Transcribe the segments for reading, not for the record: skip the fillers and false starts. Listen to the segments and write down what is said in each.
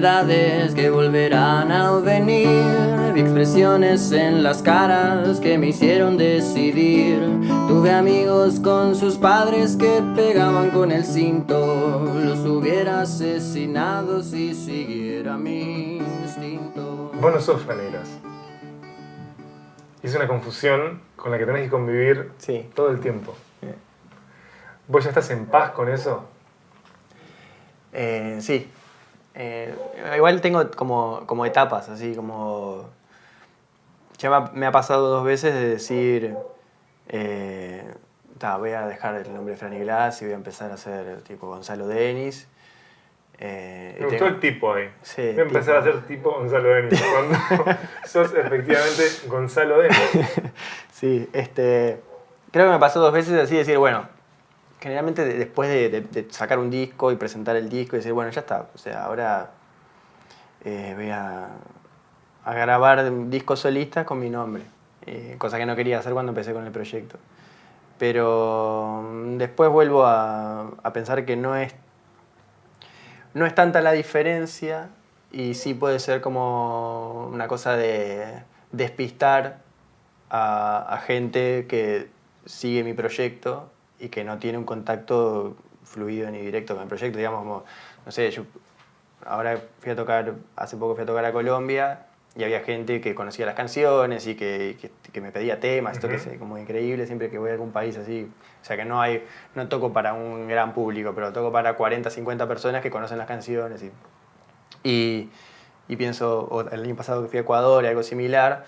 soledades que volverán a venir. Vi expresiones en las caras que me hicieron decidir. Tuve amigos con sus padres que pegaban con el cinto. Los hubiera asesinado si siguiera mi instinto. Vos no sos Franiglas. Es una confusión con la que tenés que convivir todo el tiempo. ¿Vos ya estás en paz con eso? Sí. Igual tengo como etapas, así como... Ya me ha pasado 2 veces de decir... voy a dejar el nombre de Franiglas y voy a empezar a hacer tipo Gonzalo Denis. Me gustó el tipo ahí. Sí, voy a empezar a hacer tipo Gonzalo Denis. Cuando sos efectivamente Gonzalo Denis. Sí, creo que me pasó 2 veces así, decir, bueno, generalmente después de sacar un disco y presentar el disco y decir, bueno, ya está, o sea, ahora voy a grabar discos solistas con mi nombre, cosa que no quería hacer cuando empecé con el proyecto. Pero después vuelvo a pensar que no es tanta la diferencia y sí puede ser como una cosa de despistar a gente que sigue mi proyecto y que no tiene un contacto fluido ni directo con el proyecto. Digamos, como, no sé, yo ahora hace poco fui a tocar a Colombia y había gente que conocía las canciones y que me pedía temas, esto que es como increíble siempre que voy a algún país así. O sea que no toco para un gran público, pero toco para 40, 50 personas que conocen las canciones. Y pienso, o el año pasado que fui a Ecuador, algo similar,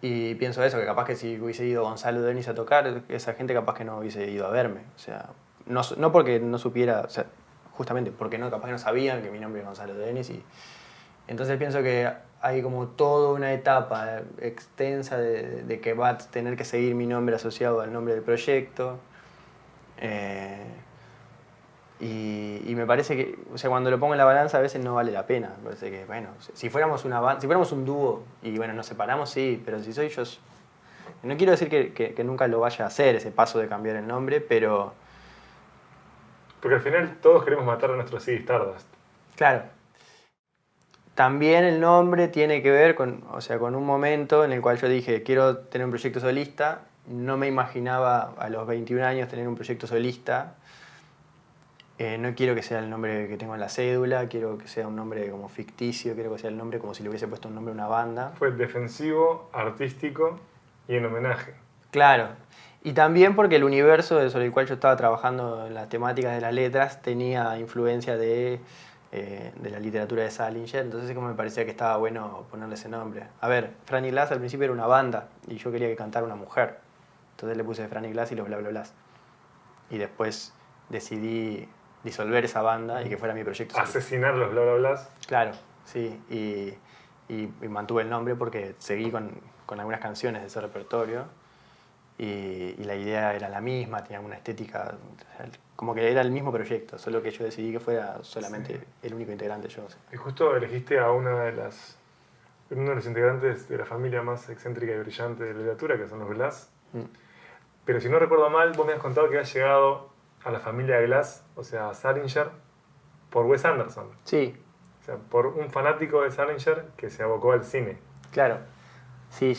y pienso eso, que capaz que si hubiese ido Gonzalo Denis a tocar, esa gente capaz que no hubiese ido a verme. O sea, no porque no supiera, o sea, justamente porque capaz que no sabían que mi nombre es Gonzalo Denis. Y entonces pienso que hay como toda una etapa extensa de que va a tener que seguir mi nombre asociado al nombre del proyecto. Y me parece que, o sea, cuando lo pongo en la balanza a veces no vale la pena. Me parece que, bueno, si fuéramos una banda, si fuéramos un dúo y bueno, nos separamos, sí, pero si soy yo, no quiero decir que nunca lo vaya a hacer, ese paso de cambiar el nombre, pero... Porque al final todos queremos matar a nuestros Ziggy Stardust. Claro. También el nombre tiene que ver con un momento en el cual yo dije, quiero tener un proyecto solista. No me imaginaba a los 21 años tener un proyecto solista. No quiero que sea el nombre que tengo en la cédula, quiero que sea un nombre como ficticio, quiero que sea el nombre como si le hubiese puesto un nombre a una banda. Fue defensivo, artístico y en homenaje. Claro. Y también porque el universo sobre el cual yo estaba trabajando en las temáticas de las letras tenía influencia de la literatura de Salinger, entonces como me parecía que estaba bueno ponerle ese nombre. A ver, Franiglas al principio era una banda y yo quería que cantara una mujer, entonces le puse Franiglas y los bla bla blas. Y después decidí disolver esa banda y que fuera mi proyecto. Asesinar los bla bla blas. Claro, sí, y mantuve el nombre porque seguí con algunas canciones de ese repertorio. Y la idea era la misma, tenía una estética, como que era el mismo proyecto, solo que yo decidí que fuera solamente el único integrante yo. Y justo elegiste a uno de los integrantes de la familia más excéntrica y brillante de la literatura, que son los Glass. Pero si no recuerdo mal, vos me has contado que has llegado a la familia Glass, o sea, a Salinger, por Wes Anderson. Sí. O sea, por un fanático de Salinger que se abocó al cine. Claro. Sí,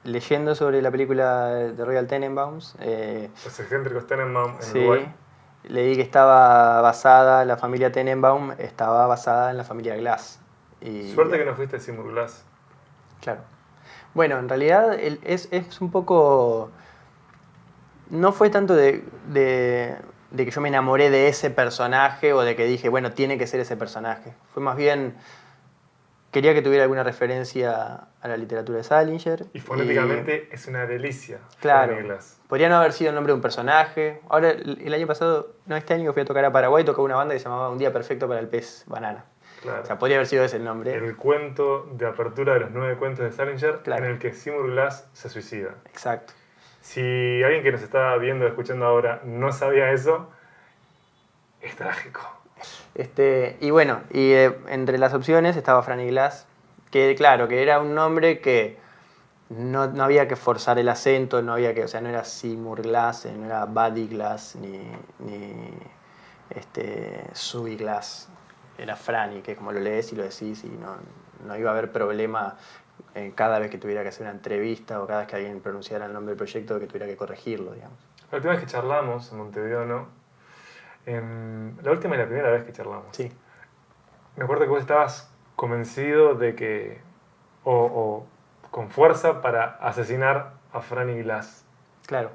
leyendo sobre la película de Royal Tenenbaums. Los excéntricos Tenenbaum en sí, Uruguay. Leí que la familia Tenenbaum estaba basada en la familia Glass. Suerte que no fuiste Seymour Glass. Claro. Bueno, en realidad es un poco... No fue tanto de que yo me enamoré de ese personaje o de que dije, bueno, tiene que ser ese personaje. Fue más bien... Quería que tuviera alguna referencia a la literatura de Salinger. Y fonéticamente es una delicia. Claro. Podría no haber sido el nombre de un personaje. Ahora, el año pasado, no, este año fui a tocar a Paraguay, tocó una banda que se llamaba Un día perfecto para el pez banana. Claro. O sea, podría haber sido ese el nombre. El cuento de apertura de los 9 cuentos de Salinger, en el que Seymour Glass se suicida. Exacto. Si alguien que nos está viendo o escuchando ahora no sabía eso, es trágico. Y bueno, entre las opciones estaba Franiglas, que claro, que era un nombre que no había que forzar el acento, no había que, o sea, no era Seymour Glass, no era Buddy Glass, ni Subby Glass. era Franny, que como lo lees y lo decís y no iba a haber problema cada vez que tuviera que hacer una entrevista o cada vez que alguien pronunciara el nombre del proyecto que tuviera que corregirlo, digamos. La última vez que charlamos en Montevideo, ¿no? La última y la primera vez que charlamos. Sí. Me acuerdo que vos estabas convencido de que, o con fuerza para asesinar a Franny Glass. Claro.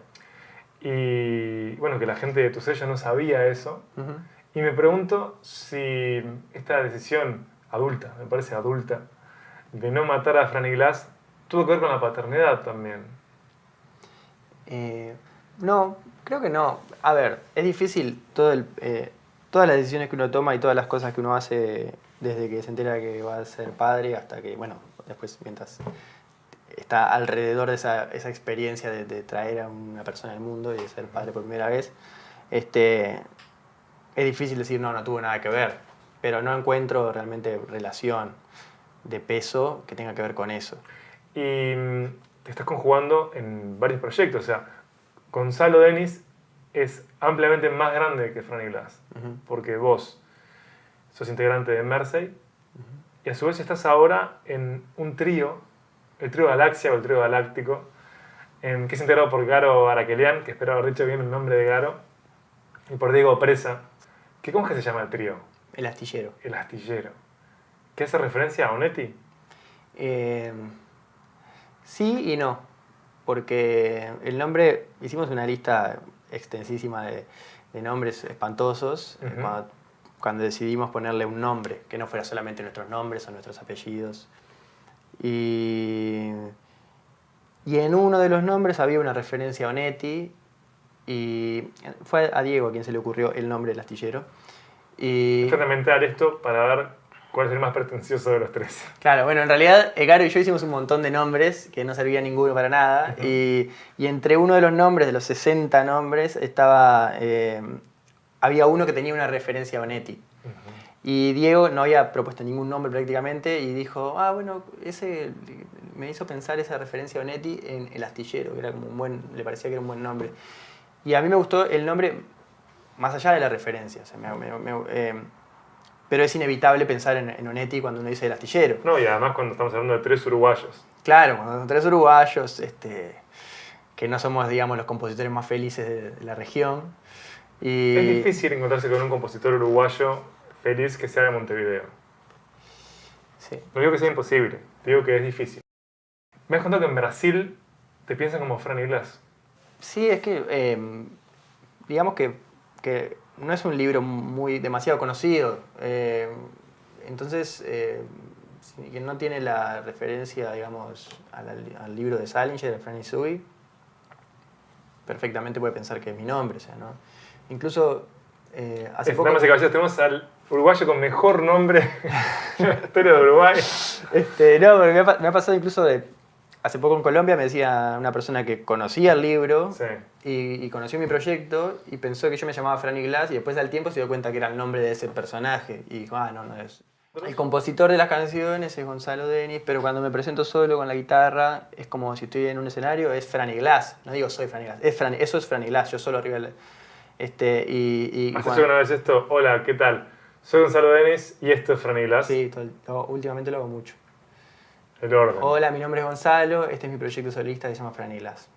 Y bueno, que la gente de tu sello no sabía eso. Uh-huh. Y me pregunto si esta decisión adulta, me parece adulta, de no matar a Franny Glass, tuvo que ver con la paternidad también. No, creo que no. A ver, es difícil todas las decisiones que uno toma y todas las cosas que uno hace desde que se entera que va a ser padre hasta que, bueno, después mientras está alrededor de esa experiencia de traer a una persona al mundo y de ser padre por primera vez, es difícil decir no tuvo nada que ver, pero no encuentro realmente relación de peso que tenga que ver con eso. Y te estás conjugando en varios proyectos, o sea, Gonzalo Denis es ampliamente más grande que Franny Glass, Uh-huh. porque vos sos integrante de Mersey y a su vez estás ahora en un trío, el trío Galaxia o el trío Galáctico, que es integrado por Garo Araquelian, que espero haber dicho bien el nombre de Garo, y por Diego Presa. ¿Cómo es que se llama el trío? El astillero. El Astillero. ¿Qué hace referencia a Onetti? Sí y no, porque el nombre, hicimos una lista extensísima de nombres espantosos Uh-huh. cuando decidimos ponerle un nombre, que no fuera solamente nuestros nombres o nuestros apellidos. Y en uno de los nombres había una referencia a Onetti, y fue a Diego a quien se le ocurrió el nombre del astillero. Y Es fundamental esto para ver cuál es el más pretencioso de los tres. claro, bueno, en realidad Garo y yo hicimos un montón de nombres que no servía ninguno para nada. Uh-huh. Y entre uno de los nombres, de los 60 nombres, había uno que tenía una referencia a Onetti. Uh-huh. Y Diego no había propuesto ningún nombre prácticamente y dijo, bueno, ese me hizo pensar esa referencia a Onetti en El Astillero, que era como le parecía que era un buen nombre. Y a mí me gustó el nombre más allá de la referencia. O sea, pero es inevitable pensar en Onetti cuando uno dice El Astillero. No, y además cuando estamos hablando de tres uruguayos. Claro, cuando son tres uruguayos, que no somos, digamos, los compositores más felices de la región. Y Es difícil encontrarse con un compositor uruguayo feliz que sea de Montevideo. sí. No digo que sea imposible, digo que es difícil. Me has contado que en Brasil te piensan como Franny Glass. Sí, es que digamos que no es un libro demasiado conocido. Entonces, quien no tiene la referencia, digamos, al libro de Salinger, de Franny Zui, perfectamente puede pensar que es mi nombre. O sea, ¿no? Incluso hace poco... Damas y caballeros, tenemos al uruguayo con mejor nombre en la historia de Uruguay. No, porque me ha pasado incluso hace poco en Colombia me decía una persona que conocía el libro Sí. y conoció mi proyecto y pensó que yo me llamaba Franny Glass y después al tiempo se dio cuenta que era el nombre de ese personaje y dijo, no es. El compositor de las canciones es Gonzalo Denis, pero cuando me presento solo con la guitarra es como si estoy en un escenario, es Franny Glass. No digo soy Franny Glass, eso es Franny Glass, yo solo arriba del... ¿Has hecho una vez esto? Hola, ¿qué tal? Soy Gonzalo Denis y esto es Franny Glass. Sí, últimamente lo hago mucho. El orden. Hola, mi nombre es Gonzalo, este es mi proyecto solista que se llama Franny Glass.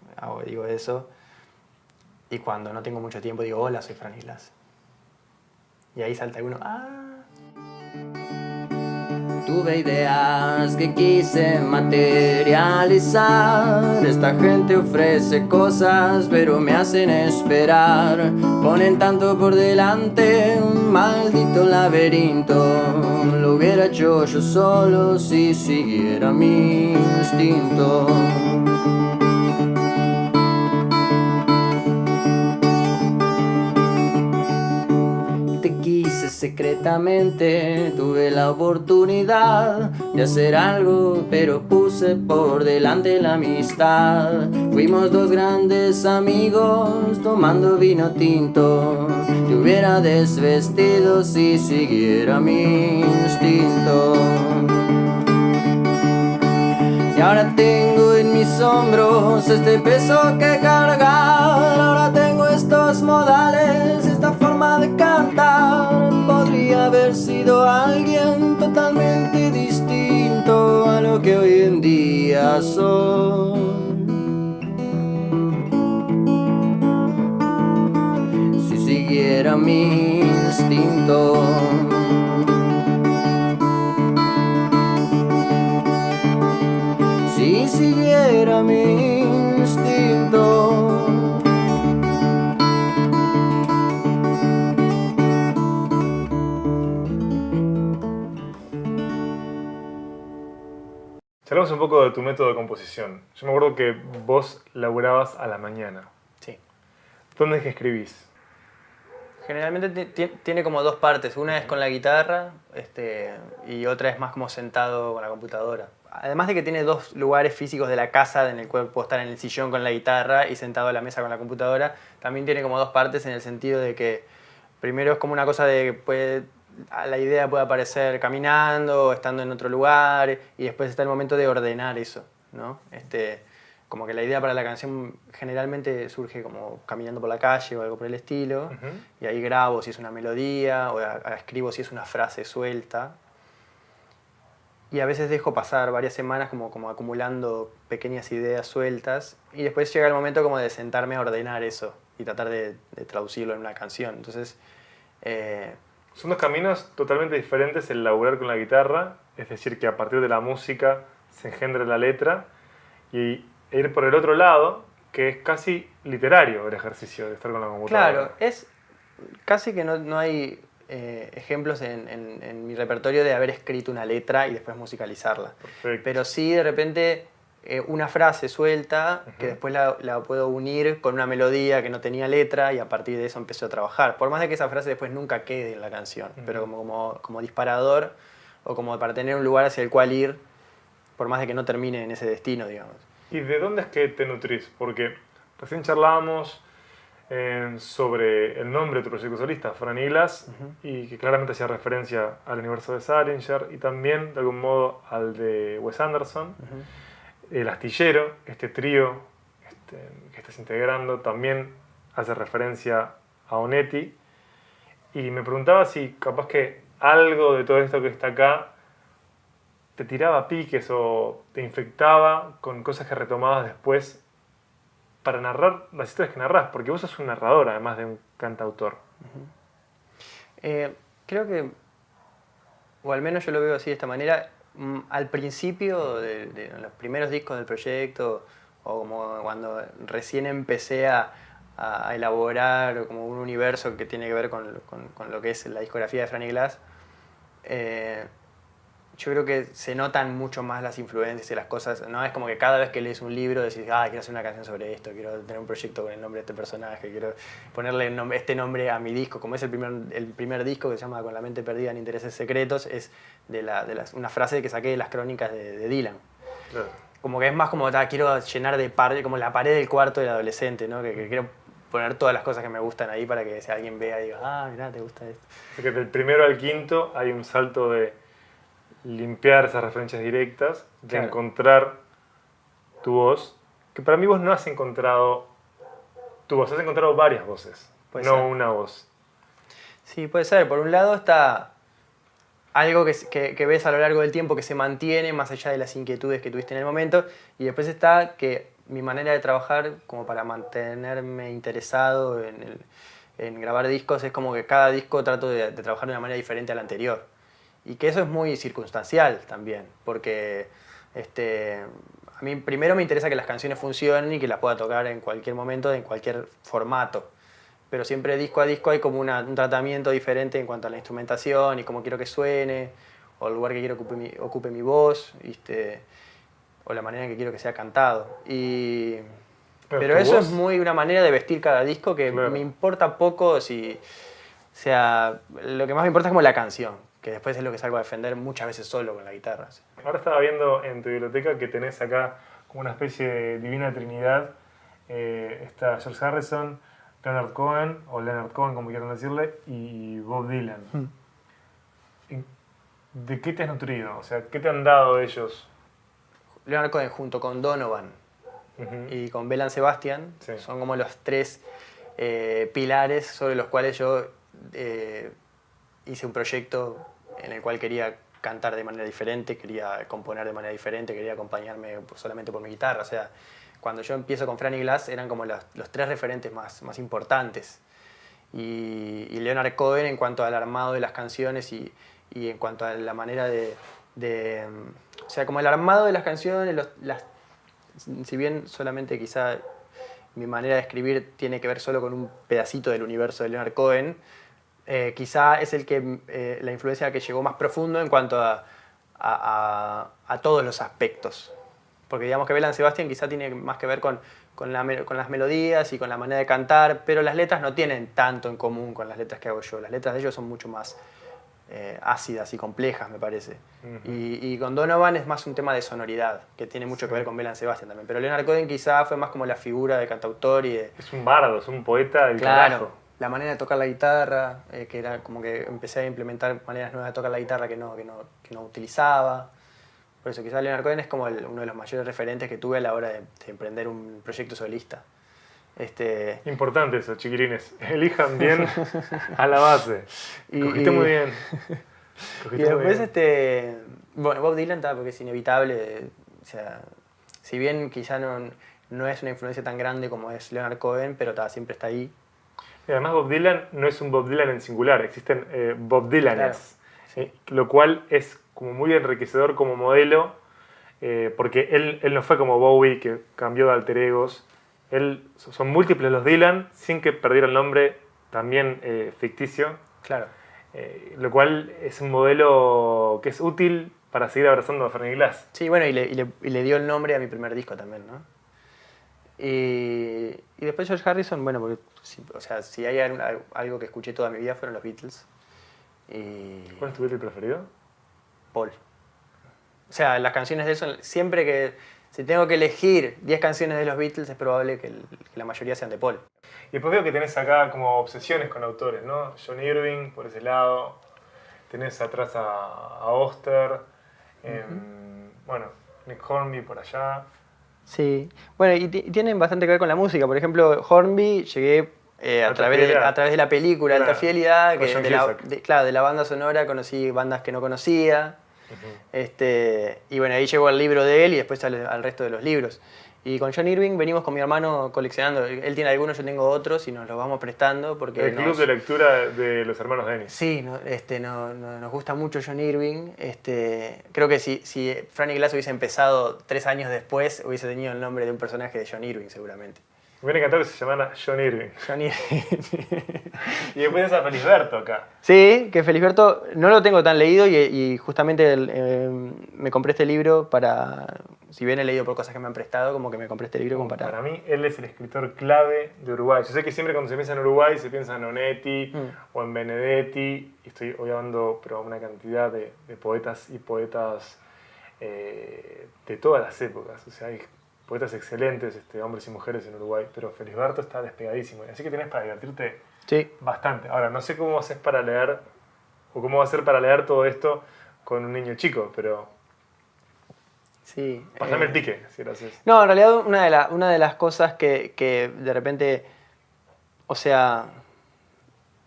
Digo eso. Y cuando no tengo mucho tiempo digo, hola, soy Franny Glass. Y ahí salta uno, Tuve ideas que quise materializar. Esta gente ofrece cosas, pero me hacen esperar. Ponen tanto por delante, un maldito laberinto. Lo hubiera hecho yo solo si siguiera mi instinto. Secretamente tuve la oportunidad de hacer algo, pero puse por delante la amistad. Fuimos dos grandes amigos tomando vino tinto. Te hubiera desvestido si siguiera mi instinto. Y ahora tengo en mis hombros este peso que cargar. Ahora tengo estos modales, esta forma de cantar. Podría haber sido día sol. Si siguiera mi instinto, si siguiera mi instinto. Hablamos un poco de tu método de composición. Yo me acuerdo que vos laburabas a la mañana. Sí. ¿Dónde es que escribís? Generalmente tiene como dos partes. Una es con la guitarra y otra es más como sentado con la computadora. Además de que tiene dos lugares físicos de la casa en el cual puedo estar en el sillón con la guitarra y sentado a la mesa con la computadora, también tiene como dos partes en el sentido de que primero es como una cosa de que la idea puede aparecer caminando o estando en otro lugar y después está el momento de ordenar eso, ¿no? Como que la idea para la canción generalmente surge como caminando por la calle o algo por el estilo, y ahí grabo si es una melodía o escribo si es una frase suelta. Y a veces dejo pasar varias semanas como acumulando pequeñas ideas sueltas y después llega el momento como de sentarme a ordenar eso y tratar de traducirlo en una canción. Entonces, son dos caminos totalmente diferentes el laburar con la guitarra, es decir, que a partir de la música se engendra la letra, y ir por el otro lado, que es casi literario el ejercicio de estar con la computadora. Claro, es casi que no hay ejemplos en mi repertorio de haber escrito una letra y después musicalizarla. Perfecto. Pero sí, de repente, una frase suelta que después la puedo unir con una melodía que no tenía letra y a partir de eso empecé a trabajar. Por más de que esa frase después nunca quede en la canción, pero como disparador o como para tener un lugar hacia el cual ir, por más de que no termine en ese destino, digamos. ¿Y de dónde es que te nutrís? Porque recién charlábamos sobre el nombre de tu proyecto solista, Fran y Glass, y que claramente hacía referencia al universo de Salinger y también, de algún modo, al de Wes Anderson. El Astillero, este trío que estás integrando, también hace referencia a Onetti. Y me preguntaba si capaz que algo de todo esto que está acá te tiraba piques o te infectaba con cosas que retomabas después para narrar las historias que narrás, porque vos sos un narrador además de un cantautor. Creo que, o al menos yo lo veo así de esta manera, al principio de los primeros discos del proyecto, o como cuando recién empecé a elaborar como un universo que tiene que ver con lo que es la discografía de Fran y Glass, yo creo que se notan mucho más las influencias y las cosas, ¿no? Es como que cada vez que lees un libro decís, quiero hacer una canción sobre esto, quiero tener un proyecto con el nombre de este personaje, quiero ponerle este nombre a mi disco. Como es el primer disco que se llama Con la mente perdida en intereses secretos, es una frase que saqué de las crónicas de Dylan. Claro. Como que es más como, quiero llenar como la pared del cuarto del adolescente, ¿no? Que quiero poner todas las cosas que me gustan ahí para que si alguien vea diga, mirá, te gusta esto. Porque del primero al quinto hay un salto de limpiar esas referencias directas, de Claro. encontrar tu voz, que para mí vos no has encontrado tu voz, has encontrado varias voces, Puede no ser. una voz. Sí, puede ser. Por un lado está algo que ves a lo largo del tiempo que se mantiene más allá de las inquietudes que tuviste en el momento, y después está que mi manera de trabajar como para mantenerme interesado en grabar discos es como que cada disco trato de trabajar de una manera diferente a la anterior. Y que eso es muy circunstancial también, porque a mí primero me interesa que las canciones funcionen y que las pueda tocar en cualquier momento, en cualquier formato. Pero siempre disco a disco hay como un tratamiento diferente en cuanto a la instrumentación y cómo quiero que suene, o el lugar que quiero que ocupe mi voz, o la manera en que quiero que sea cantado. Pero eso es muy una manera de vestir cada disco que me importa poco si... O sea, lo que más me importa es como la canción, que después es lo que salgo a defender muchas veces solo con la guitarra. ¿Sí? Ahora estaba viendo en tu biblioteca que tenés acá como una especie de divina trinidad. Está George Harrison, Leonard Cohen, o Leonard Cohen como quieran decirle, y Bob Dylan. ¿De qué te has nutrido? O sea, ¿qué te han dado ellos? Leonard Cohen junto con Donovan y con Belle Sebastian son como los tres pilares sobre los cuales yo hice un proyecto en el cual quería cantar de manera diferente, quería componer de manera diferente, quería acompañarme solamente por mi guitarra. O sea, cuando yo empiezo con Franny Glass eran como los tres referentes más importantes. Y Leonard Cohen en cuanto al armado de las canciones y en cuanto a la manera o sea, como el armado de las canciones, si bien solamente quizá mi manera de escribir tiene que ver solo con un pedacito del universo de Leonard Cohen, quizá es la influencia que llegó más profundo en cuanto a todos los aspectos. Porque digamos que Belle Sebastian quizá tiene más que ver con las melodías y con la manera de cantar, pero las letras no tienen tanto en común con las letras que hago yo. Las letras de ellos son mucho más ácidas y complejas, me parece. Y con Donovan es más un tema de sonoridad, que tiene mucho que ver con Belle Sebastian también. Pero Leonard Cohen quizá fue más como la figura de cantautor y de... Es un bardo, es un poeta del Claro, carajo. la manera de tocar la guitarra, que era como que empecé a implementar maneras nuevas de tocar la guitarra que no utilizaba. Por eso quizá Leonard Cohen es como uno de los mayores referentes que tuve a la hora de emprender un proyecto solista. Importante eso, chiquilines. Elijan bien a la base. Cogiste muy bien. Y después, bueno, Bob Dylan, porque es inevitable. O sea, si bien quizá no es una influencia tan grande como es Leonard Cohen, pero siempre está ahí. Y además Bob Dylan no es un Bob Dylan en singular, existen Bob Dylanes. Claro. Lo cual es como muy enriquecedor como modelo, porque él no fue como Bowie, que cambió de alter egos. Son múltiples los Dylan, sin que perdiera el nombre, también ficticio. Claro. Lo cual es un modelo que es útil para seguir abrazando a Franny Glass. Sí, bueno, y le dio el nombre a mi primer disco también, ¿no? Y después George Harrison, bueno, porque, o sea, si hay algo que escuché toda mi vida fueron los Beatles. ¿Cuál es tu Beatle preferido? Paul. O sea, las canciones de eso, siempre que... Si tengo que elegir 10 canciones de los Beatles, es probable que la mayoría sean de Paul. Y después veo que tenés acá como obsesiones con autores, ¿no? John Irving, por ese lado. Tenés atrás a Oster. Bueno, Nick Hornby por allá. Sí. Bueno, y tienen bastante que ver con la música. Por ejemplo, Hornby llegué a través de la película Alta Fidelidad, que de la banda sonora conocí bandas que no conocía. Y bueno, ahí llegó al libro de él y después al resto de los libros. Y con John Irving venimos con mi hermano coleccionando. Él tiene algunos, yo tengo otros y nos los vamos prestando porque... El club de lectura de los hermanos Dennis. Sí, nos gusta mucho John Irving. Creo que si Franny Glass hubiese empezado 3 años después, hubiese tenido el nombre de un personaje de John Irving seguramente. Me hubiera encantado que se llamara John Irving. John Irving. Y después está Felisberto acá. Sí, que Felisberto no lo tengo tan leído y justamente me compré este libro para... Si bien he leído por cosas que me han prestado, como que me compré este libro como para... Para mí, él es el escritor clave de Uruguay. Yo sé que siempre cuando se piensa en Uruguay se piensa en Onetti o en Benedetti. Y estoy hoy hablando pero una cantidad de poetas y poetas de todas las épocas. O sea, hay poetas excelentes, hombres y mujeres en Uruguay, pero Felisberto está despegadísimo. Así que tenés para divertirte bastante. Ahora, no sé cómo haces para leer, o cómo va a ser para leer todo esto con un niño chico, pero... Sí. Pásame el pique, si lo haces. No, en realidad una de las cosas que de repente, o sea,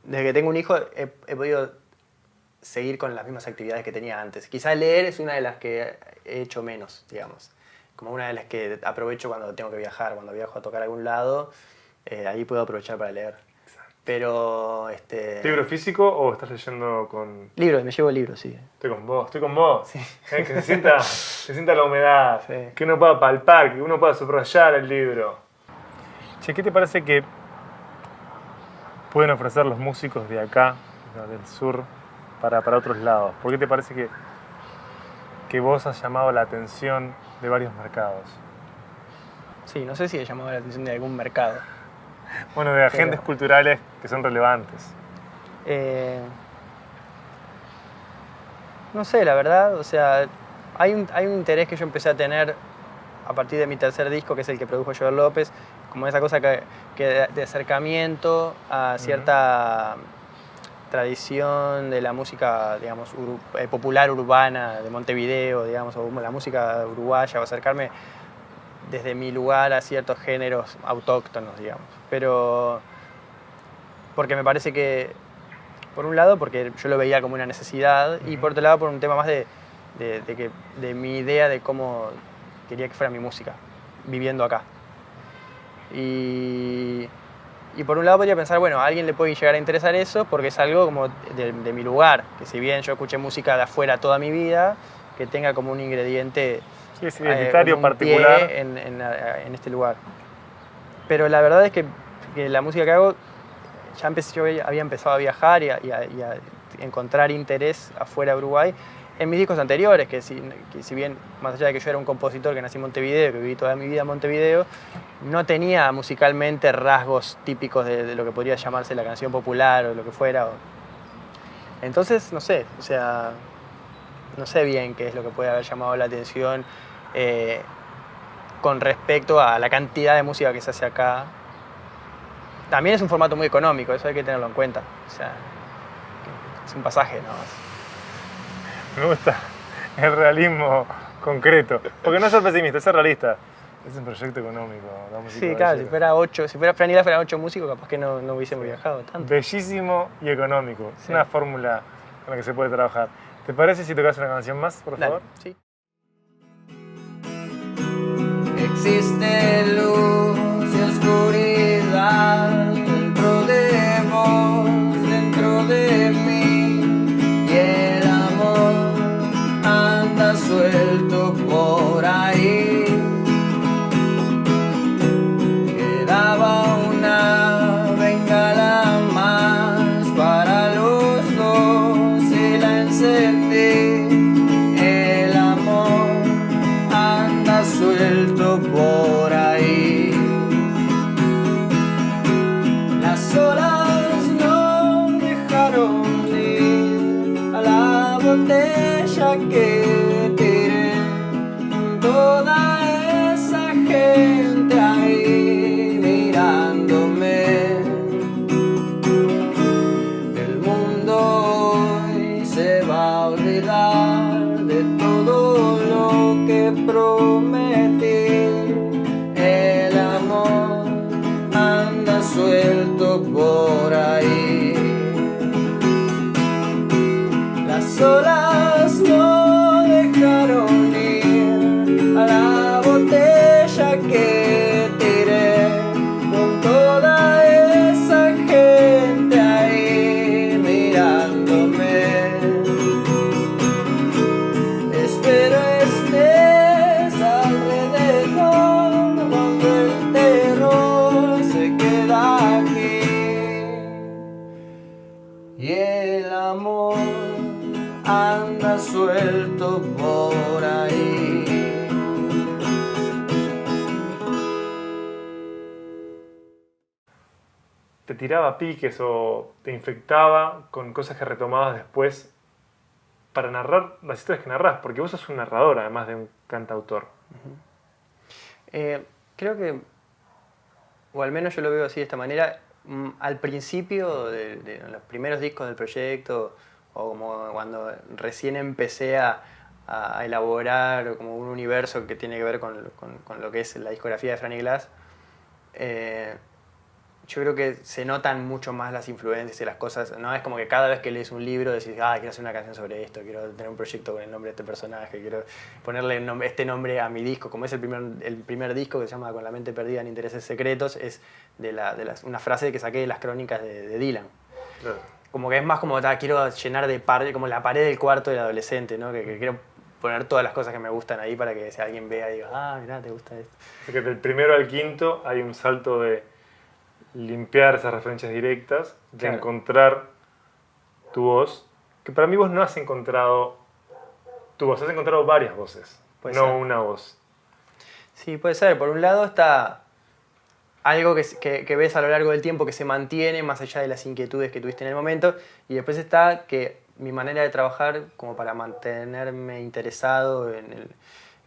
desde que tengo un hijo he podido seguir con las mismas actividades que tenía antes. Quizá leer es una de las que he hecho menos, digamos. Como una de las que aprovecho cuando tengo que viajar, cuando viajo a tocar a algún lado, ahí puedo aprovechar para leer. Exacto. Pero... ¿Libro físico o estás leyendo con...? Libro, me llevo libros, sí. Estoy con vos. Sí. Que se sienta la humedad, sí. Que uno pueda palpar, que uno pueda subrayar el libro. Che, ¿qué te parece que pueden ofrecer los músicos de acá, del sur, para otros lados? ¿Por qué te parece que vos has llamado la atención de varios mercados? Sí, no sé si he llamado la atención de algún mercado. Bueno, de agentes culturales que son relevantes. No sé, la verdad, o sea, hay un interés que yo empecé a tener a partir de mi tercer disco, que es el que produjo Joel López, como esa cosa que de acercamiento a cierta tradición de la música, digamos, popular urbana de Montevideo, digamos, o la música uruguaya, o acercarme desde mi lugar a ciertos géneros autóctonos, digamos. Pero porque me parece que Por un lado, porque yo lo veía como una necesidad, y por otro lado, por un tema más de mi idea de cómo quería que fuera mi música, viviendo acá. Y por un lado podría pensar, bueno, a alguien le puede llegar a interesar eso porque es algo como de mi lugar, que si bien yo escuché música de afuera toda mi vida, que tenga como un ingrediente Sí, es identitario, particular. en este lugar. Pero la verdad es que la música que hago, yo había empezado a viajar y a encontrar interés afuera de Uruguay en mis discos anteriores, que si bien, más allá de que yo era un compositor que nací en Montevideo, que viví toda mi vida en Montevideo, no tenía musicalmente rasgos típicos de lo que podría llamarse la canción popular o lo que fuera. Entonces, no sé, o sea, no sé bien qué es lo que puede haber llamado la atención con respecto a la cantidad de música que se hace acá. También es un formato muy económico, eso hay que tenerlo en cuenta. O sea, es un pasaje nada más. Me gusta el realismo concreto. Porque no es ser pesimista, es ser realista. Es un proyecto económico. La música Sí, claro, si fuera Franila fueran 8 músicos, capaz que no hubiésemos viajado tanto. Bellísimo y económico. Sí. Una fórmula con la que se puede trabajar. ¿Te parece si tocas una canción más, por favor? Dale, sí. Existe luz y oscuridad dentro de vos, dentro de mí, y el amor anda suelto por ahí. Quedaba una bengala más para los dos y la encendí. El amor anda suelto por ahí. Las olas no dejaron ir a la botella que tiré. Toda esa gente ahí mirándome. El mundo hoy se va a olvidar de todo lo que prometí. El amor anda suelto por ahí. Las olas no dejaron ir a la botella que tiré. Con toda esa gente ahí mirándome. Espero estés alrededor cuando el terror se queda aquí y el amor anda suelto por ahí. ¿Te tiraba piques o te infectaba con cosas que retomabas después para narrar las historias que narrás? Porque vos sos un narrador, además de un cantautor. Creo que, o al menos yo lo veo así de esta manera, al principio de los primeros discos del proyecto, o como cuando recién empecé a elaborar como un universo que tiene que ver con lo que es la discografía de Franny Glass, yo creo que se notan mucho más las influencias y las cosas, ¿no? Es como que cada vez que lees un libro decís, quiero hacer una canción sobre esto, quiero tener un proyecto con el nombre de este personaje, quiero ponerle este nombre a mi disco. Como es el primer disco que se llama Con la mente perdida en intereses secretos, es una frase que saqué de las crónicas de Dylan. Claro. Como que es más como, quiero llenar como la pared del cuarto del adolescente, ¿no? Que quiero poner todas las cosas que me gustan ahí para que si alguien vea diga, mirá, te gusta esto. Porque del primero al quinto hay un salto de limpiar esas referencias directas, de Claro. encontrar tu voz, que para mí vos no has encontrado tu voz, has encontrado varias voces, Puede no ser. una voz. Sí, puede ser. Por un lado está algo que ves a lo largo del tiempo que se mantiene más allá de las inquietudes que tuviste en el momento, y después está que mi manera de trabajar como para mantenerme interesado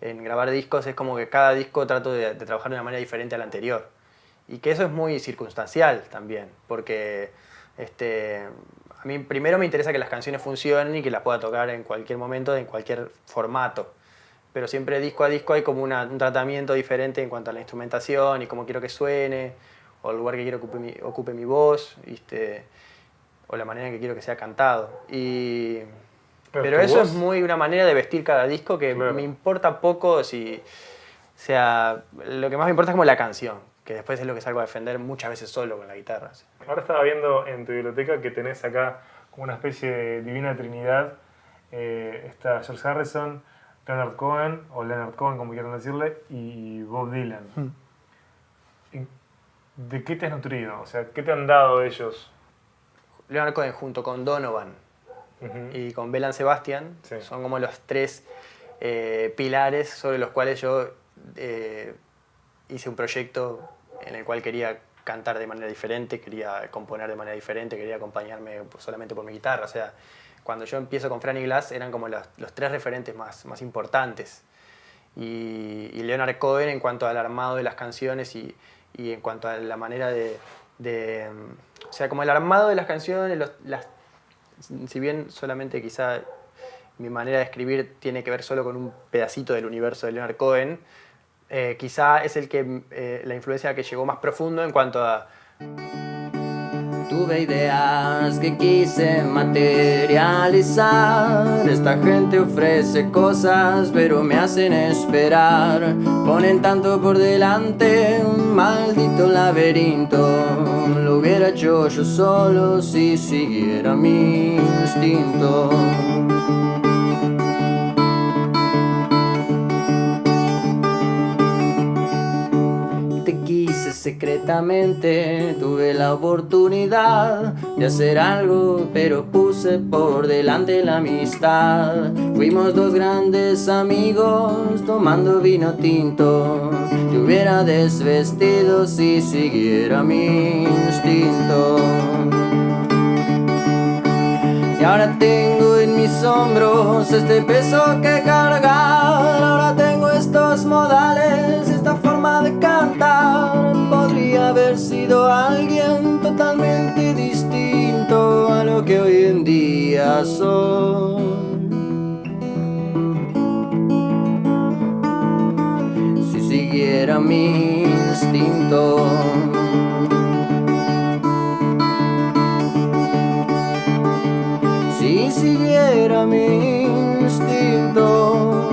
en grabar discos es como que cada disco trato de trabajar de una manera diferente al anterior. Y que eso es muy circunstancial también, porque a mí primero me interesa que las canciones funcionen y que las pueda tocar en cualquier momento, en cualquier formato. Pero siempre disco a disco hay como un tratamiento diferente en cuanto a la instrumentación y cómo quiero que suene, o el lugar que quiero ocupe mi voz. o la manera en que quiero que sea cantado. Pero Pero tu eso voz- es muy una manera de vestir cada disco que Claro. me importa poco si... O sea, lo que más me importa es como la canción, que después es lo que salgo a defender muchas veces solo con la guitarra. ¿Sí? Ahora estaba viendo en tu biblioteca que tenés acá como una especie de divina trinidad. Está George Harrison, Leonard Cohen, o Leonard Cohen como quieran decirle, y Bob Dylan. ¿De qué te has nutrido? O sea, ¿qué te han dado ellos? Leonard Cohen junto con Donovan Ujú. y con Belan Sebastian Sí. son como los tres pilares sobre los cuales yo hice un proyecto en el cual quería cantar de manera diferente, quería componer de manera diferente, quería acompañarme solamente por mi guitarra. O sea, cuando yo empiezo con Franny Glass eran como los tres referentes más importantes. Y Leonard Cohen en cuanto al armado de las canciones y en cuanto a la manera o sea, como el armado de las canciones, si bien solamente quizá mi manera de escribir tiene que ver solo con un pedacito del universo de Leonard Cohen, quizá es la influencia que llegó más profundo en cuanto a... Tuve ideas que quise materializar. Esta gente ofrece cosas, pero me hacen esperar. Ponen tanto por delante, un maldito laberinto. Lo hubiera hecho yo solo si siguiera mi instinto. Te quise secretamente, tuve la oportunidad de hacer algo, pero puse por delante la amistad. Fuimos dos grandes amigos tomando vino tinto. Te hubiera desvestido si siguiera mi instinto. Y ahora tengo en mis hombros este peso que cargar. Ahora tengo estos modales, esta forma de cantar. Podría haber sido alguien totalmente distinto a lo que hoy en día soy. Si siguiera mi instinto. Si siguiera mi instinto.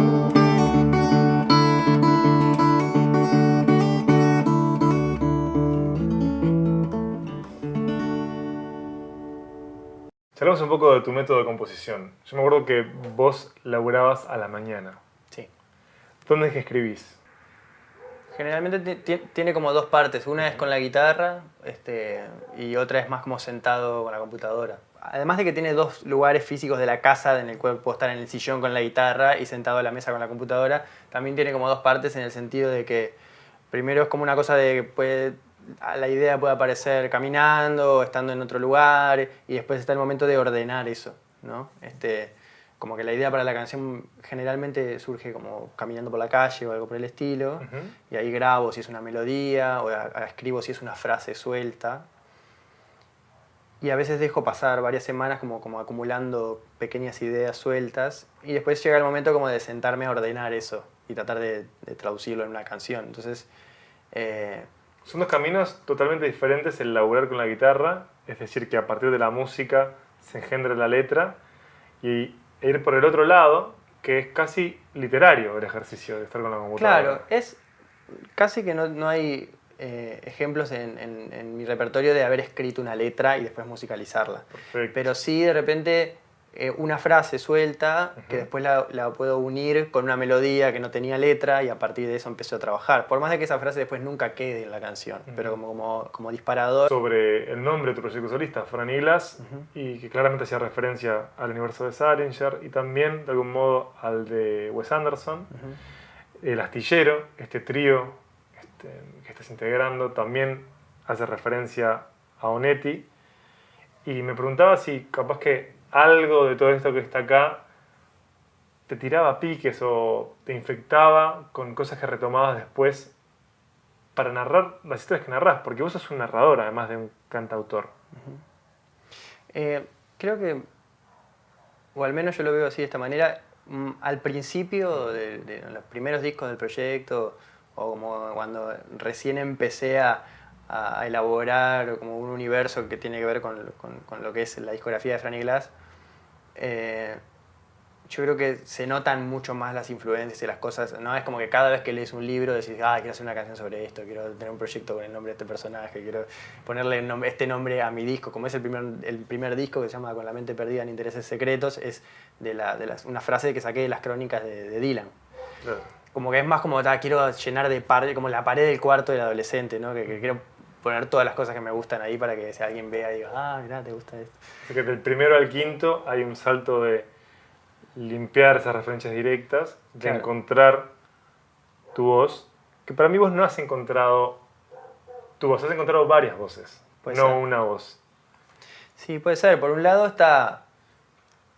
Charlamos un poco de tu método de composición. Yo me acuerdo que vos laburabas a la mañana. Sí. ¿Dónde es que escribís? Generalmente tiene como dos partes. Una es con la guitarra y otra es más como sentado con la computadora. Además de que tiene dos lugares físicos de la casa en el cual puedo estar en el sillón con la guitarra y sentado a la mesa con la computadora, también tiene como dos partes en el sentido de que primero es como una cosa de que la idea puede aparecer caminando o estando en otro lugar y después está el momento de ordenar eso, ¿no? Como que la idea para la canción generalmente surge como caminando por la calle o algo por el estilo, y ahí grabo si es una melodía o escribo si es una frase suelta. Y a veces dejo pasar varias semanas como acumulando pequeñas ideas sueltas y después llega el momento como de sentarme a ordenar eso y tratar de traducirlo en una canción. Entonces, Son dos caminos totalmente diferentes el laburar con la guitarra, es decir, que a partir de la música se engendra la letra, y ir por el otro lado, que es casi literario el ejercicio de estar con la computadora. claro, es casi que no hay ejemplos en mi repertorio de haber escrito una letra y después musicalizarla. Perfecto. Pero sí, de repente, una frase suelta que después la puedo unir con una melodía que no tenía letra y a partir de eso empecé a trabajar. Por más de que esa frase después nunca quede en la canción, pero como disparador. Sobre el nombre de tu proyecto solista, Franny Glass, y que claramente hacía referencia al universo de Salinger y también de algún modo al de Wes Anderson. El Astillero, este trío que estás integrando, también hace referencia a Onetti. Y me preguntaba si capaz que algo de todo esto que está acá te tiraba piques o te infectaba con cosas que retomabas después para narrar las historias que narrás, porque vos sos un narrador además de un cantautor. Creo que, o al menos yo lo veo así de esta manera, al principio de los primeros discos del proyecto, o como cuando recién empecé a a elaborar como un universo que tiene que ver con lo que es la discografía de Franny Glass, yo creo que se notan mucho más las influencias y las cosas, ¿no? Es como que cada vez que lees un libro decís, quiero hacer una canción sobre esto, quiero tener un proyecto con el nombre de este personaje, quiero ponerle este nombre a mi disco. Como es el primer disco que se llama Con la mente perdida en intereses secretos, es una frase que saqué de las crónicas de Dylan. Claro. Como que es más como, quiero llenar como la pared del cuarto del adolescente, ¿no? Que quiero poner todas las cosas que me gustan ahí para que si alguien vea y diga, mirá, te gusta esto. Así que del primero al quinto hay un salto de limpiar esas referencias directas, de Claro. encontrar tu voz, que para mí vos no has encontrado tu voz, has encontrado varias voces, Puede no ser. una voz. Sí, puede ser. Por un lado está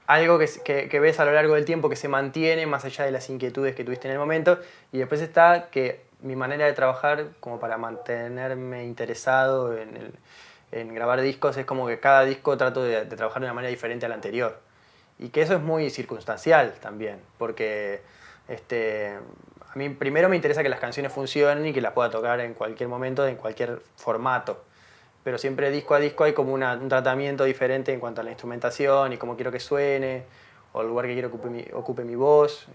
algo que ves a lo largo del tiempo que se mantiene más allá de las inquietudes que tuviste en el momento, y después está que mi manera de trabajar como para mantenerme interesado en grabar discos es como que cada disco trato de trabajar de una manera diferente a la anterior. Y que eso es muy circunstancial también, porque a mí primero me interesa que las canciones funcionen y que las pueda tocar en cualquier momento, en cualquier formato. Pero siempre disco a disco hay como un tratamiento diferente en cuanto a la instrumentación y cómo quiero que suene, o el lugar que quiero que ocupe mi voz,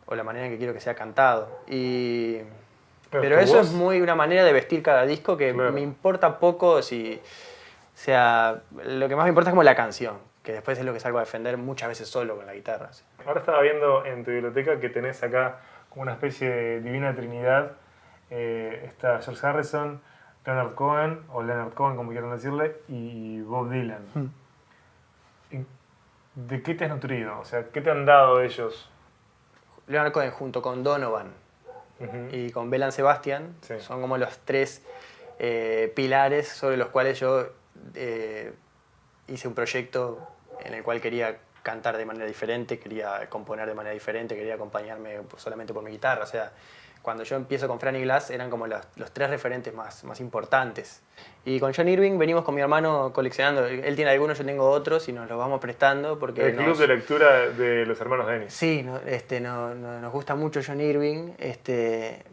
o la manera en que quiero que sea cantado. Pero tu eso voz- es muy una manera de vestir cada disco que Claro. me importa poco si... O sea, lo que más me importa es como la canción, que después es lo que salgo a defender muchas veces solo con la guitarra. ¿Sí? Ahora estaba viendo en tu biblioteca que tenés acá como una especie de divina trinidad. Está George Harrison, Leonard Cohen, o Leonard Cohen como quieran decirle, y Bob Dylan. ¿De qué te has nutrido? O sea, ¿qué te han dado ellos? Leonard Cohen junto con Donovan Ujú. y con Belle Sebastian Sí. son como los tres pilares sobre los cuales yo hice un proyecto en el cual quería cantar de manera diferente, quería componer de manera diferente, quería acompañarme solamente por mi guitarra. O sea, cuando yo empiezo con Franny Glass eran como los tres referentes más importantes. Y con John Irving venimos con mi hermano coleccionando. Él tiene algunos, yo tengo otros y nos los vamos prestando porque El club de lectura de los hermanos Dennis. Sí, nos gusta mucho John Irving.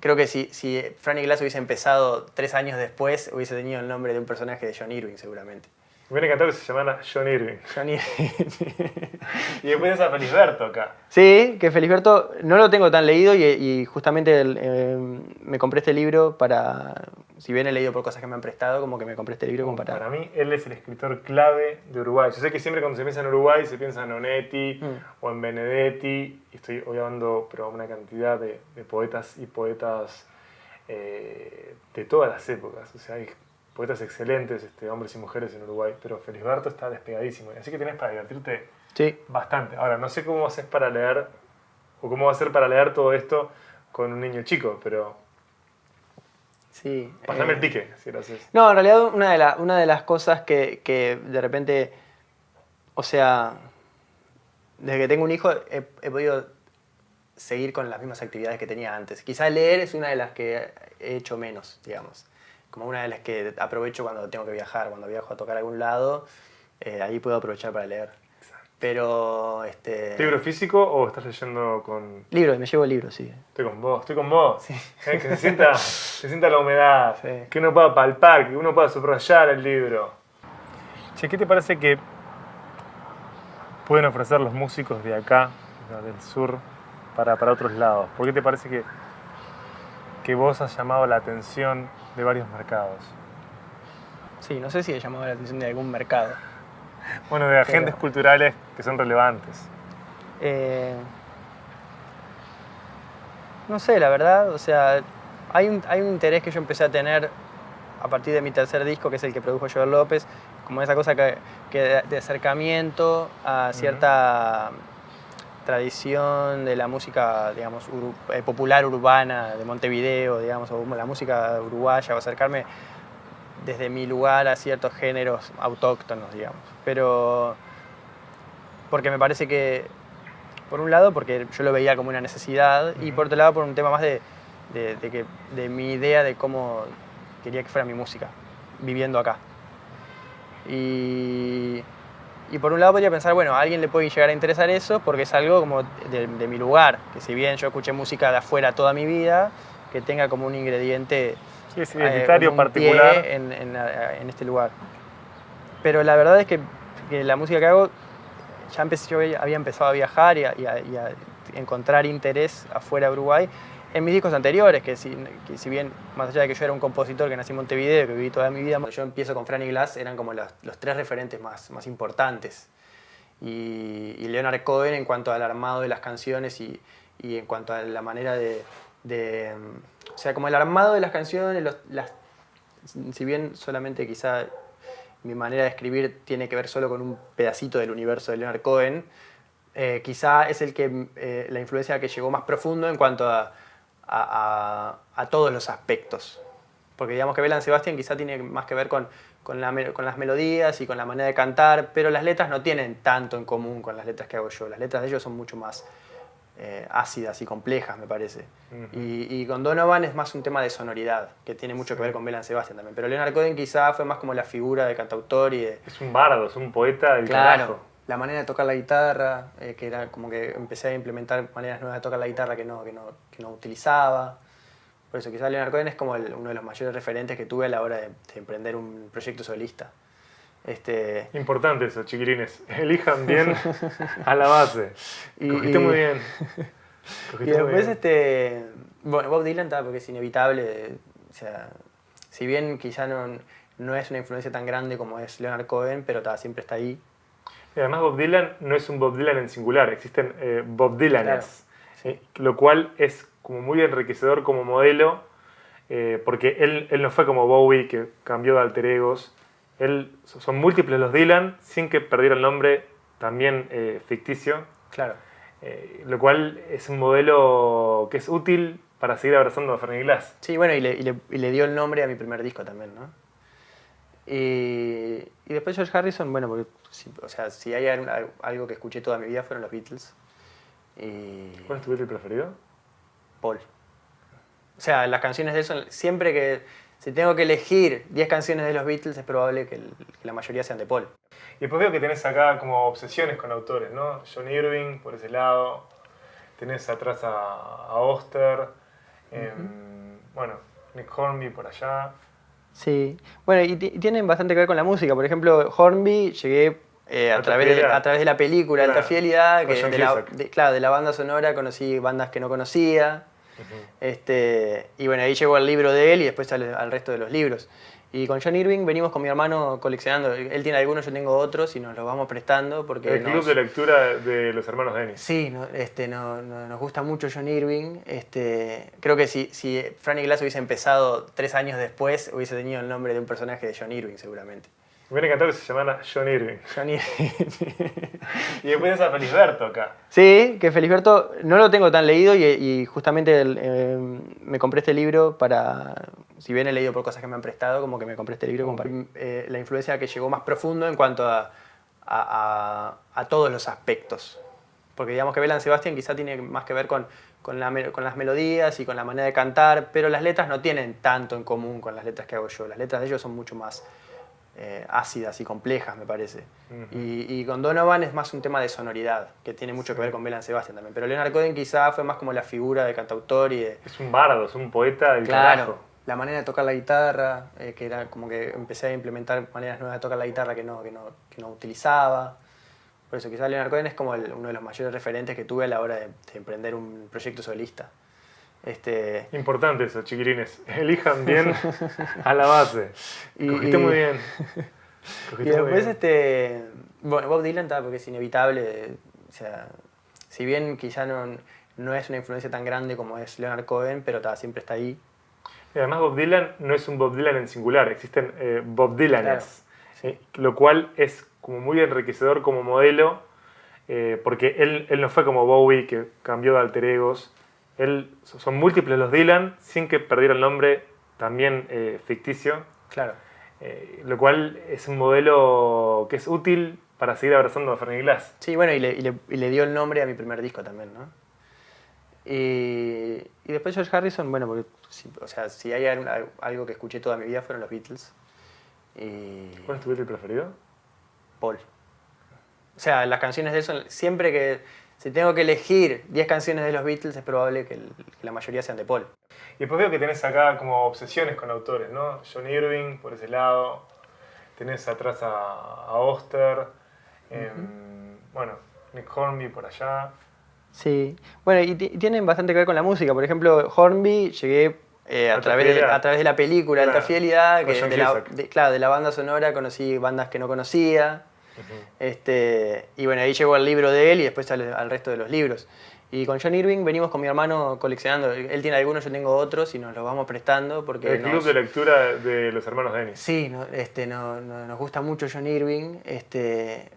Creo que si Franny Glass hubiese empezado 3 años después, hubiese tenido el nombre de un personaje de John Irving, seguramente. Me hubiera encantado que se llamara John Irving. John Irving. Y después está Felisberto acá. Sí, que Felisberto no lo tengo tan leído y justamente me compré este libro para... Si bien he leído por cosas que me han prestado, como que me compré este libro como Para mí, él es el escritor clave de Uruguay. Yo sé que siempre cuando se piensa en Uruguay se piensa en Onetti o en Benedetti. Y estoy hoy hablando pero una cantidad de poetas y poetas de todas las épocas. O sea, hay poetas excelentes, hombres y mujeres en Uruguay. Pero Felisberto está despegadísimo. Así que tenés para divertirte Sí. bastante. Ahora, no sé cómo haces para leer o cómo va a ser para leer todo esto con un niño chico, pero Sí. pasame el pique si lo haces. No, en realidad una de las cosas que de repente, o sea, desde que tengo un hijo he podido seguir con las mismas actividades que tenía antes. Quizá leer es una de las que he hecho menos, digamos. Como una de las que aprovecho cuando tengo que viajar, cuando viajo a tocar a algún lado, ahí puedo aprovechar para leer. Pero, ¿Libro físico o estás leyendo con...? Libro, me llevo libros, sí. Estoy con vos. Sí. Que se sienta la humedad, Sí. que uno pueda palpar, que uno pueda subrayar el libro. Che, ¿qué te parece que pueden ofrecer los músicos de acá, del sur, para otros lados? ¿Por qué te parece que vos has llamado la atención de varios mercados? Sí, no sé si he llamado la atención de algún mercado. Bueno, de agentes culturales que son relevantes. No sé, la verdad, o sea, hay un interés que yo empecé a tener a partir de mi tercer disco, que es el que produjo Joel López, como esa cosa que de acercamiento a cierta tradición de la música, digamos, popular urbana de Montevideo, digamos, o la música uruguaya, o acercarme desde mi lugar a ciertos géneros autóctonos, digamos. Pero porque me parece que, por un lado, porque yo lo veía como una necesidad, y por otro lado, por un tema más de mi idea de cómo quería que fuera mi música, viviendo acá. Y por un lado podría pensar, bueno, a alguien le puede llegar a interesar eso porque es algo como de mi lugar, que si bien yo escuché música de afuera toda mi vida, que tenga como un ingrediente Sí, es identitario, un particular. pie en este lugar. Pero la verdad es que la música que hago, yo había empezado a viajar y a encontrar interés afuera de Uruguay en mis discos anteriores, que si bien, más allá de que yo era un compositor que nací en Montevideo, que viví toda mi vida, cuando yo empiezo con Franny Glass eran como los tres referentes más importantes. Y Leonard Cohen en cuanto al armado de las canciones y en cuanto a la manera o sea, como el armado de las canciones, si bien solamente quizá mi manera de escribir tiene que ver solo con un pedacito del universo de Leonard Cohen, quizá es la influencia que llegó más profundo en cuanto a todos los aspectos. Porque digamos que Belle Sebastian quizá tiene más que ver con las melodías y con la manera de cantar, pero las letras no tienen tanto en común con las letras que hago yo. Las letras de ellos son mucho más ácidas y complejas, me parece. Y con Donovan es más un tema de sonoridad, que tiene mucho que ver con Belle Sebastian también. Pero Leonard Cohen quizá fue más como la figura de cantautor y de... Es un bardo, es un poeta del Claro, carajo. la manera de tocar la guitarra, que era como que empecé a implementar maneras nuevas de tocar la guitarra que no utilizaba. Por eso quizá Leonard Cohen es como uno de los mayores referentes que tuve a la hora de emprender un proyecto solista. Importante eso, chiquilines. Elijan bien a la base. Cogiste muy bien. Y después, bueno, Bob Dylan, porque es inevitable. O sea, si bien quizá no es una influencia tan grande como es Leonard Cohen, pero siempre está ahí. Y además Bob Dylan no es un Bob Dylan en singular, existen Bob Dylanes. Claro, sí. Lo cual es como muy enriquecedor como modelo, porque él no fue como Bowie, que cambió de alter egos. Son múltiples los Dylan, sin que perdiera el nombre, también ficticio. Claro. Lo cual es un modelo que es útil para seguir abrazando a Franny Glass. Sí, bueno, y le dio el nombre a mi primer disco también, ¿no? Y después George Harrison, bueno, porque o sea, si hay algo que escuché toda mi vida fueron los Beatles. ¿Cuál es tu Beatle preferido? Paul. O sea, las canciones de él son... Siempre que... Si tengo que elegir 10 canciones de los Beatles, es probable que la mayoría sean de Paul. Y después veo que tenés acá como obsesiones con autores, ¿no? John Irving, por ese lado. Tenés atrás a Oster. Bueno, Nick Hornby por allá. Sí. Bueno, y tienen bastante que ver con la música. Por ejemplo, Hornby llegué a través de la película Alta Fidelidad, que de la banda sonora conocí bandas que no conocía. Y bueno, ahí llegó el libro de él y después al resto de los libros. Y con John Irving venimos con mi hermano coleccionando. Él tiene algunos, yo tengo otros y nos los vamos prestando porque... El club de lectura de los hermanos Dennis. Sí, nos gusta mucho John Irving. Creo que si Franny Glass hubiese empezado 3 años después, hubiese tenido el nombre de un personaje de John Irving seguramente. Me hubiera encantado que se llamara John Irving. John Irving. Y después está Felisberto acá. Sí, que Felisberto no lo tengo tan leído y justamente me compré este libro para... Si bien he leído por cosas que me han prestado, como que me compré este libro para la influencia que llegó más profundo en cuanto a todos los aspectos. Porque digamos que Belle Sebastian quizá tiene más que ver con las melodías y con la manera de cantar, pero las letras no tienen tanto en común con las letras que hago yo. Las letras de ellos son mucho más ácidas y complejas, me parece. Y con Donovan es más un tema de sonoridad, que tiene mucho que ver con Belle Sebastian también. Pero Leonard Cohen quizá fue más como la figura de cantautor y de... Es un bardo, es un poeta del Claro, carajo. la manera de tocar la guitarra, que era como que empecé a implementar maneras nuevas de tocar la guitarra que no utilizaba. Por eso quizá Leonard Cohen es como uno de los mayores referentes que tuve a la hora de emprender un proyecto solista. Importante eso, chiquilines. Elijan bien a la base. Cogiste muy bien. Y después, bueno, Bob Dylan, porque es inevitable. O sea, si bien quizá no es una influencia tan grande como es Leonard Cohen, pero siempre está ahí. Y además Bob Dylan no es un Bob Dylan en singular, existen Bob Dylanes. Claro, sí. Lo cual es como muy enriquecedor como modelo, porque él no fue como Bowie, que cambió de alter egos. Son múltiples los Dylan, sin que perdiera el nombre, también ficticio. Claro. Lo cual es un modelo que es útil para seguir abrazando a Franny Glass. Sí, bueno, y le dio el nombre a mi primer disco también, ¿no? Y después George Harrison, bueno, porque o sea, si hay algo que escuché toda mi vida fueron los Beatles. ¿Cuál es tu Beatle preferido? Paul. O sea, las canciones de él son... Siempre que... Si tengo que elegir 10 canciones de los Beatles, es probable que la mayoría sean de Paul. Y después veo que tenés acá como obsesiones con autores, ¿no? John Irving, por ese lado. Tenés atrás a Oster. Bueno, Nick Hornby por allá. Sí, bueno, y tienen bastante que ver con la música. Por ejemplo, Hornby llegué a través de la película Claro, Alta Fidelidad, con que John de la banda sonora conocí bandas que no conocía. Uh-huh. Y bueno, ahí llegó el libro de él y después al resto de los libros. Y con John Irving venimos con mi hermano coleccionando. Él tiene algunos, yo tengo otros y nos los vamos prestando porque El club de lectura de los hermanos Dennis. Sí, nos gusta mucho John Irving.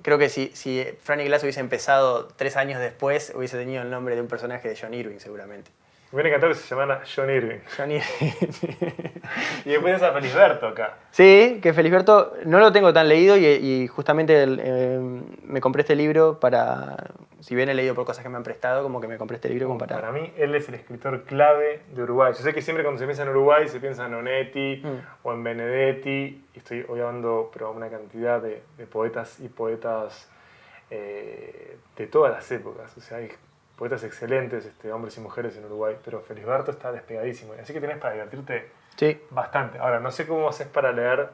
Creo que si Franny Glass hubiese empezado 3 años después, hubiese tenido el nombre de un personaje de John Irving, seguramente. Me hubiera encantado que se llamara John Irving. John Irving. Y después tenés a Felisberto acá. Sí, que Felisberto no lo tengo tan leído y justamente me compré este libro para, si bien he leído por cosas que me han prestado, como que me compré este libro como Para mí, él es el escritor clave de Uruguay. Yo sé que siempre cuando se piensa en Uruguay se piensa en Onetti o en Benedetti. Y estoy obviando pero una cantidad de poetas y poetas de todas las épocas. O sea, hay poetas excelentes, hombres y mujeres en Uruguay, pero Felisberto está despegadísimo. Así que tenés para divertirte Sí. bastante. Ahora, no sé cómo haces para leer